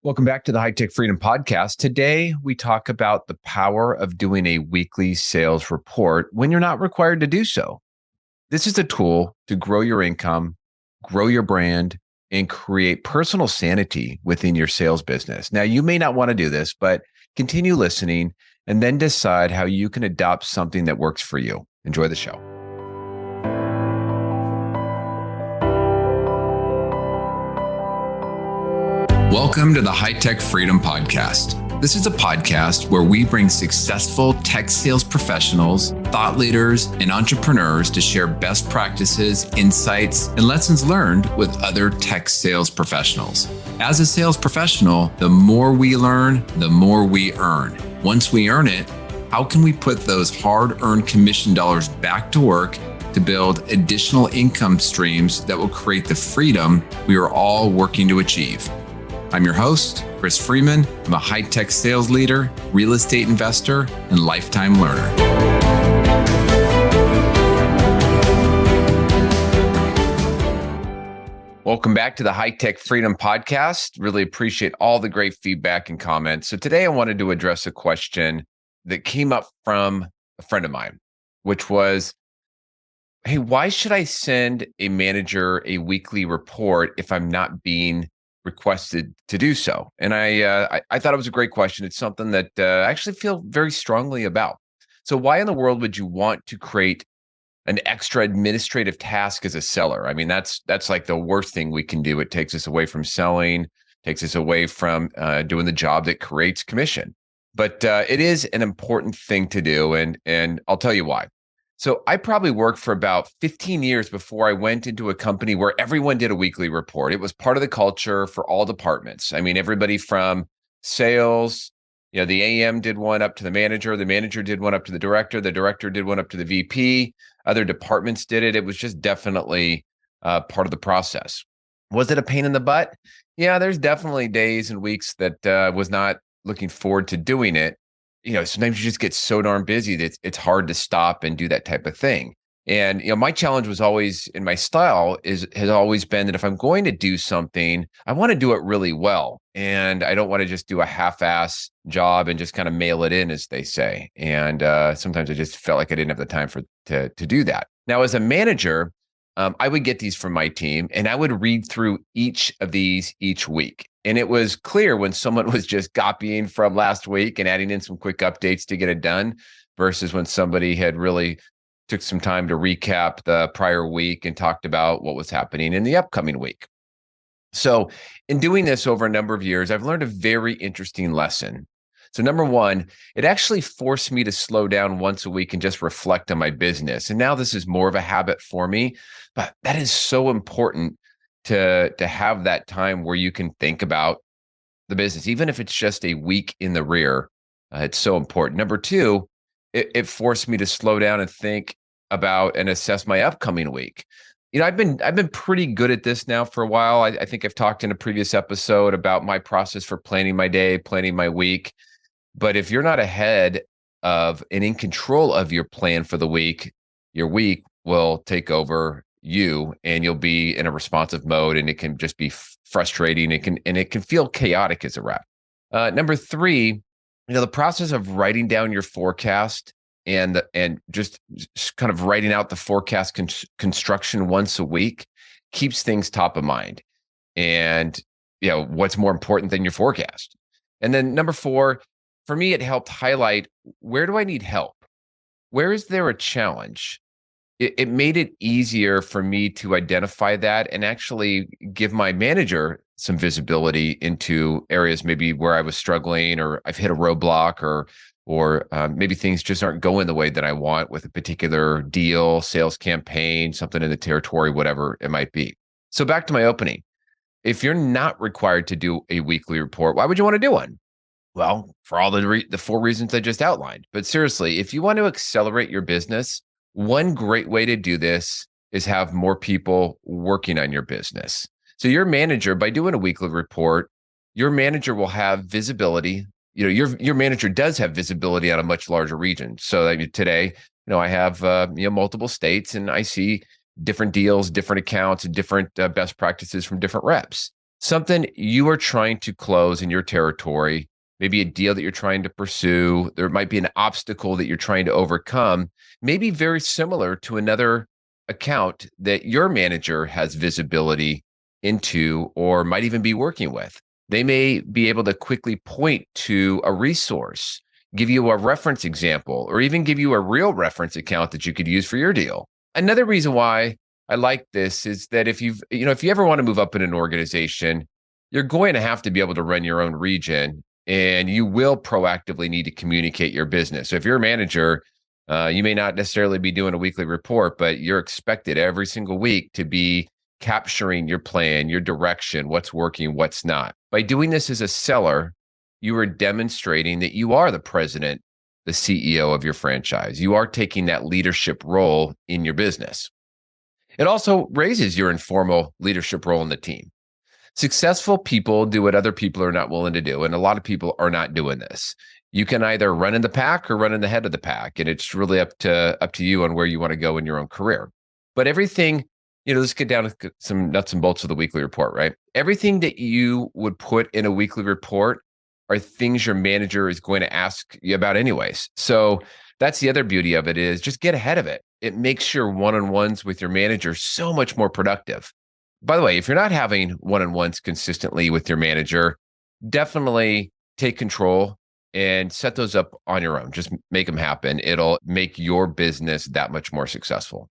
Welcome back to the High Tech Freedom Podcast. Today, we talk about the power of doing a weekly sales report when you're not required to do so. This is a tool to grow your income, grow your brand, and create personal sanity within your sales business. Now, you may not want to do this, but continue listening and then decide how you can adopt something that works for you. Enjoy the show. Welcome to the High Tech Freedom Podcast. This is a podcast where we bring successful tech sales professionals, thought leaders, and entrepreneurs to share best practices, insights, and lessons learned with other tech sales professionals. As a sales professional, the more we learn, the more we earn. Once we earn it, how can we put those hard-earned commission dollars back to work to build additional income streams that will create the freedom we are all working to achieve? I'm your host, Chris Freeman. I'm a high-tech sales leader, real estate investor, and lifetime learner. Welcome back to the High Tech Freedom Podcast. Really appreciate all the great feedback and comments. So today I wanted to address a question that came up from a friend of mine, which was, hey, why should I send a manager a weekly report if I'm not being requested to do so? And I thought it was a great question. It's something that I actually feel very strongly about. So why in the world would you want to create an extra administrative task as a seller? I mean, that's like the worst thing we can do. It takes us away from selling, takes us away from doing the job that creates commission. But it is an important thing to do, and I'll tell you why. So I probably worked for about 15 years before I went into a company where everyone did a weekly report. It was part of the culture for all departments. I mean, everybody from sales, the AM did one up to the manager did one up to the director did one up to the VP, other departments did it. It was just definitely part of the process. Was it a pain in the butt? Yeah, there's definitely days and weeks that was not looking forward to doing it. Sometimes you just get so darn busy that it's hard to stop and do that type of thing. And, my challenge was always in my style has always been that if I'm going to do something, I want to do it really well. And I don't want to just do a half-ass job and just kind of mail it in, as they say. And sometimes I just felt like I didn't have the time to do that. Now, as a manager, I would get these from my team and I would read through each of these each week. And it was clear when someone was just copying from last week and adding in some quick updates to get it done versus when somebody had really took some time to recap the prior week and talked about what was happening in the upcoming week. So in doing this over a number of years, I've learned a very interesting lesson. So number one, it actually forced me to slow down once a week and just reflect on my business. And now this is more of a habit for me, but that is so important to have that time where you can think about the business, even if it's just a week in the rear. It's so important. Number two, it forced me to slow down and think about and assess my upcoming week. I've been pretty good at this now for a while. I think I've talked in a previous episode about my process for planning my day, planning my week. But if you're not ahead of and in control of your plan for the week, your week will take over you and you'll be in a responsive mode, and it can just be frustrating. It can feel chaotic as a rep. Number three, the process of writing down your forecast and just kind of writing out the forecast construction once a week keeps things top of mind. And what's more important than your forecast? And then number four, for me, it helped highlight, where do I need help? Where is there a challenge? It made it easier for me to identify that and actually give my manager some visibility into areas maybe where I was struggling, or I've hit a roadblock, or maybe things just aren't going the way that I want with a particular deal, sales campaign, something in the territory, whatever it might be. So back to my opening. If you're not required to do a weekly report, why would you want to do one? Well, for all the four reasons I just outlined. But seriously, if you want to accelerate your business, one great way to do this is have more people working on your business. So your manager, by doing a weekly report, your manager will have visibility. Your manager does have visibility on a much larger region. So today, I have multiple states, and I see different deals, different accounts, and different best practices from different reps. something you are trying to close in your territory, maybe a deal that you're trying to pursue. There might be an obstacle that you're trying to overcome, maybe very similar to another account that your manager has visibility into or might even be working with. They may be able to quickly point to a resource, give you a reference example, or even give you a real reference account that you could use for your deal. Another reason why I like this is that if if you ever want to move up in an organization, you're going to have to be able to run your own region, and you will proactively need to communicate your business. So if you're a manager, you may not necessarily be doing a weekly report, but you're expected every single week to be capturing your plan, your direction, what's working, what's not. By doing this as a seller, you are demonstrating that you are the president, the CEO of your franchise. You are taking that leadership role in your business. It also raises your informal leadership role in the team. Successful people do what other people are not willing to do, and a lot of people are not doing this. You can either run in the pack or run in the head of the pack, and it's really up to you on where you want to go in your own career. But everything, let's get down to some nuts and bolts of the weekly report, right? Everything that you would put in a weekly report are things your manager is going to ask you about anyways. So that's the other beauty of it, is just get ahead of it. It makes your one-on-ones with your manager so much more productive. By the way, if you're not having one-on-ones consistently with your manager, definitely take control and set those up on your own. Just make them happen. It'll make your business that much more successful.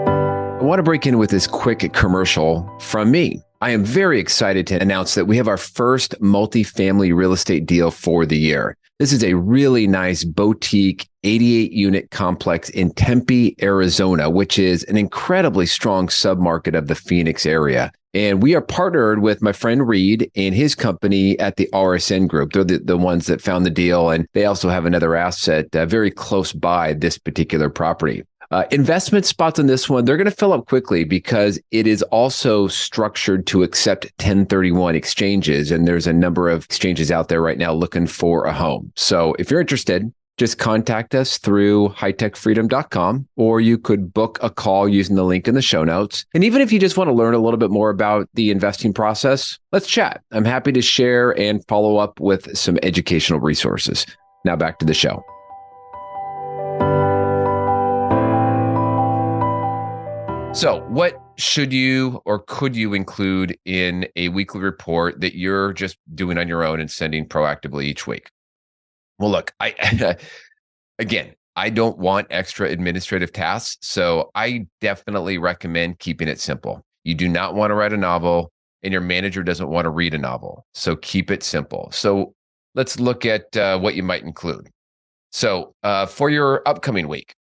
I want to break in with this quick commercial from me. I am very excited to announce that we have our first multifamily real estate deal for the year. This is a really nice boutique 88-unit complex in Tempe, Arizona, which is an incredibly strong submarket of the Phoenix area. And we are partnered with my friend Reed and his company at the RSN Group. They're the ones that found the deal, and they also have another asset very close by this particular property. Investment spots on this one, they're going to fill up quickly because it is also structured to accept 1031 exchanges. And there's a number of exchanges out there right now looking for a home. So if you're interested, just contact us through hightechfreedom.com, or you could book a call using the link in the show notes. And even if you just want to learn a little bit more about the investing process, let's chat. I'm happy to share and follow up with some educational resources. Now back to the show. So what should you or could you include in a weekly report that you're just doing on your own and sending proactively each week? Well, look, again, I don't want extra administrative tasks, so I definitely recommend keeping it simple. You do not want to write a novel, and your manager doesn't want to read a novel, so keep it simple. So let's look at what you might include. So for your upcoming week,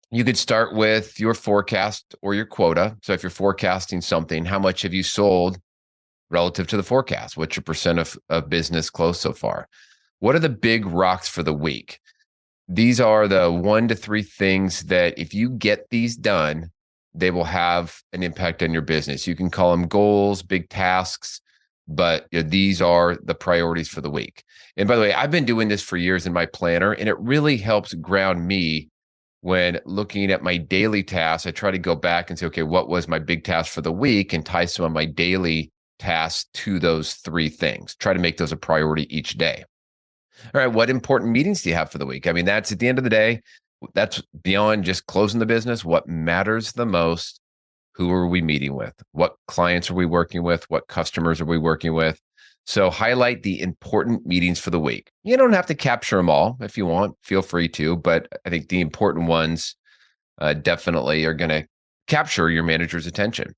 you could start with your forecast or your quota. So if you're forecasting something, how much have you sold relative to the forecast? What's your percent of business closed so far? What are the big rocks for the week? These are the 1 to 3 things that if you get these done, they will have an impact on your business. You can call them goals, big tasks, but these are the priorities for the week. And by the way, I've been doing this for years in my planner, and it really helps ground me when looking at my daily tasks. I try to go back and say, okay, what was my big task for the week, and tie some of my daily tasks to those 3 things. Try to make those a priority each day. All right, what important meetings do you have for the week? I mean, that's at the end of the day, that's beyond just closing the business. What matters the most? Who are we meeting with? What clients are we working with? What customers are we working with? So highlight the important meetings for the week. You don't have to capture them all. If you want, feel free to, but I think the important ones definitely are going to capture your manager's attention.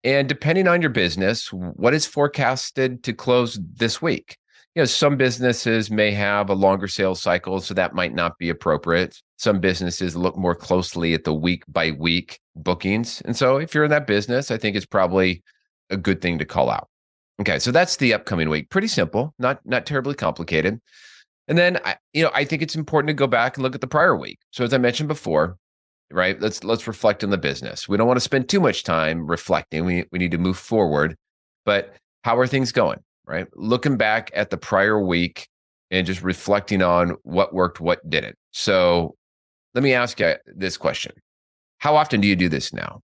And depending on your business, what is forecasted to close this week? Some businesses may have a longer sales cycle, so that might not be appropriate. Some businesses look more closely at the week by week bookings. And so if you're in that business, I think it's probably a good thing to call out. Okay, so that's the upcoming week. Pretty simple, not terribly complicated. And then I think it's important to go back and look at the prior week. So as I mentioned before, right, let's reflect on the business. We don't want to spend too much time reflecting. We need to move forward. But how are things going? Right? Looking back at the prior week and just reflecting on what worked, what didn't. So let me ask you this question. How often do you do this now?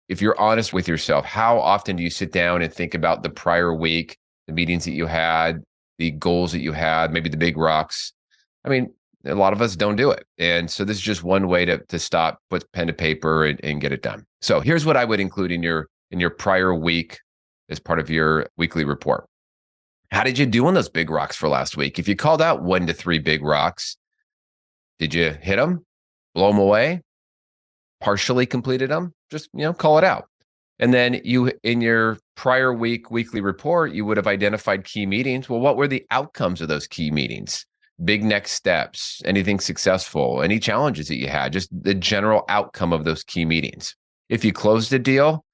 if you're honest with yourself, how often do you sit down and think about the prior week, the meetings that you had, the goals that you had, maybe the big rocks? I mean, a lot of us don't do it. And so this is just one way to stop, put pen to paper and get it done. So here's what I would include in your prior week as part of your weekly report. How did you do on those big rocks for last week? If you called out 1 to 3 big rocks, did you hit them, blow them away, partially completed them? Just, call it out. And then you, in your prior week weekly report, you would have identified key meetings. Well, what were the outcomes of those key meetings? Big next steps, anything successful, any challenges that you had, just the general outcome of those key meetings. If you closed a deal,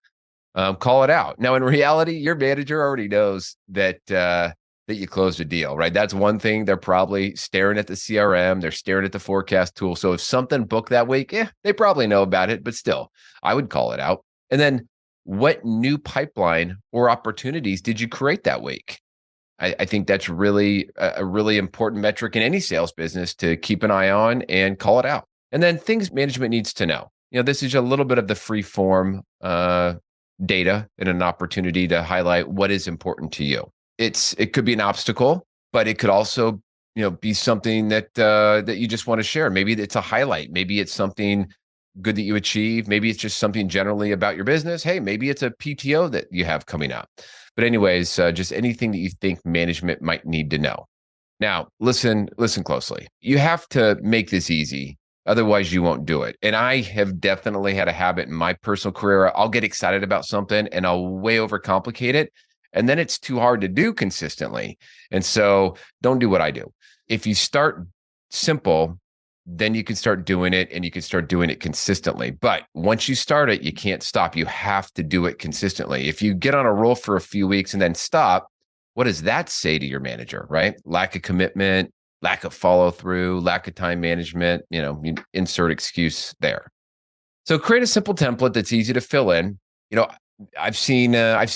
call it out. Now, in reality, your manager already knows that you closed a deal, right? That's one thing. They're probably staring at the CRM. They're staring at the forecast tool. So if something booked that week, they probably know about it, but still, I would call it out. And then what new pipeline or opportunities did you create that week? I think that's really a really important metric in any sales business to keep an eye on and call it out. And then things management needs to know. This is a little bit of the free form data and an opportunity to highlight what is important to you. It could be an obstacle, but it could also be something that you just want to share. Maybe it's a highlight. Maybe it's something good that you achieve. Maybe it's just something generally about your business. Hey, maybe it's a PTO that you have coming up. But anyways, just anything that you think management might need to know. Now, listen closely. You have to make this easy. Otherwise, you won't do it. And I have definitely had a habit in my personal career. I'll get excited about something and I'll way overcomplicate it. And then it's too hard to do consistently. And so don't do what I do. If you start simple, then you can start doing it and you can start doing it consistently. But once you start it, you can't stop. You have to do it consistently. If you get on a roll for a few weeks and then stop, what does that say to your manager, right? Lack of commitment, lack of follow through, lack of time management, you insert excuse there. So create a simple template that's easy to fill in. I've seen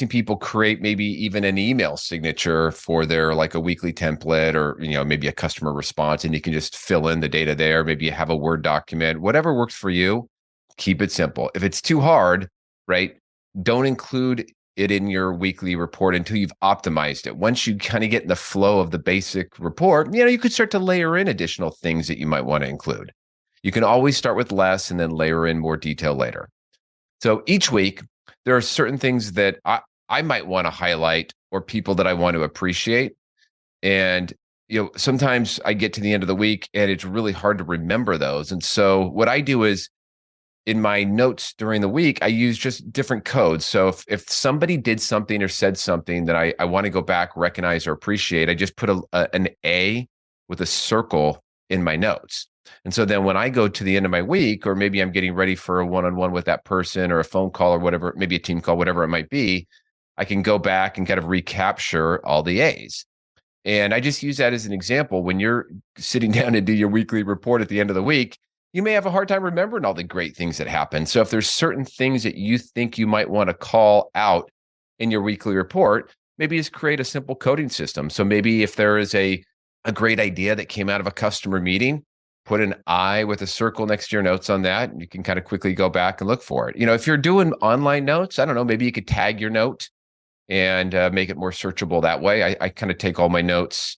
people create maybe even an email signature for their like a weekly template or maybe a customer response, and you can just fill in the data there. Maybe you have a Word document, whatever works for you. Keep it simple. If it's too hard, right, don't include it in your weekly report until you've optimized it. Once you kind of get in the flow of the basic report, you could start to layer in additional things that you might want to include. You can always start with less and then layer in more detail later. So each week, there are certain things that I might want to highlight or people that I want to appreciate. And, sometimes I get to the end of the week and it's really hard to remember those. And so what I do is in my notes during the week, I use just different codes. So if somebody did something or said something that I want to go back, recognize or appreciate, I just put an A with a circle in my notes. And so then when I go to the end of my week, or maybe I'm getting ready for a one-on-one with that person or a phone call or whatever, maybe a team call, whatever it might be, I can go back and kind of recapture all the A's. And I just use that as an example. When you're sitting down to do your weekly report at the end of the week, you may have a hard time remembering all the great things that happen. So if there's certain things that you think you might want to call out in your weekly report, maybe just create a simple coding system. So maybe if there is a great idea that came out of a customer meeting, put an I with a circle next to your notes on that. And you can kind of quickly go back and look for it. If you're doing online notes, I don't know, maybe you could tag your note and make it more searchable that way. I kind of take all my notes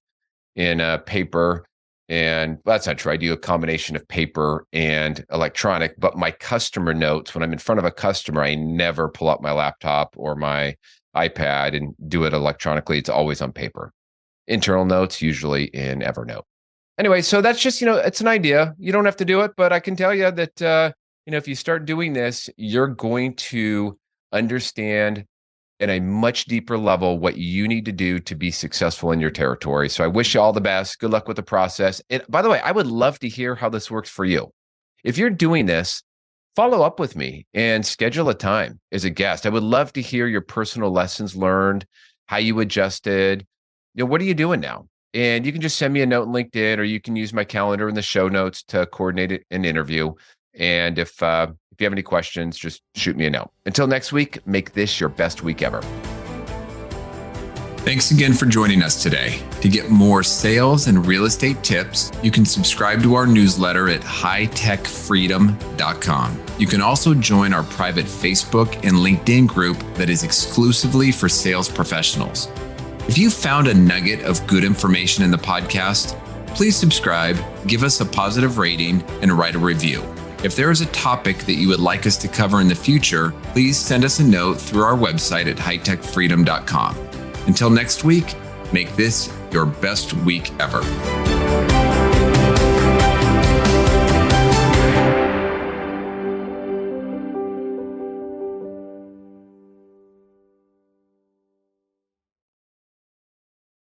in paper, and that's not true. I do a combination of paper and electronic, but my customer notes, when I'm in front of a customer, I never pull up my laptop or my iPad and do it electronically. It's always on paper. Internal notes, usually in Evernote. Anyway, so that's just, it's an idea. You don't have to do it, but I can tell you that, if you start doing this, you're going to understand at a much deeper level what you need to do to be successful in your territory. So I wish you all the best. Good luck with the process. And by the way, I would love to hear how this works for you. If you're doing this, follow up with me and schedule a time as a guest. I would love to hear your personal lessons learned, how you adjusted. What are you doing now? And you can just send me a note in LinkedIn, or you can use my calendar in the show notes to coordinate an interview. And if you have any questions, just shoot me a note. Until next week, make this your best week ever. Thanks again for joining us today. To get more sales and real estate tips, you can subscribe to our newsletter at hightechfreedom.com. You can also join our private Facebook and LinkedIn group that is exclusively for sales professionals. If you found a nugget of good information in the podcast, please subscribe, give us a positive rating, and write a review. If there is a topic that you would like us to cover in the future, please send us a note through our website at hightechfreedom.com. Until next week, make this your best week ever.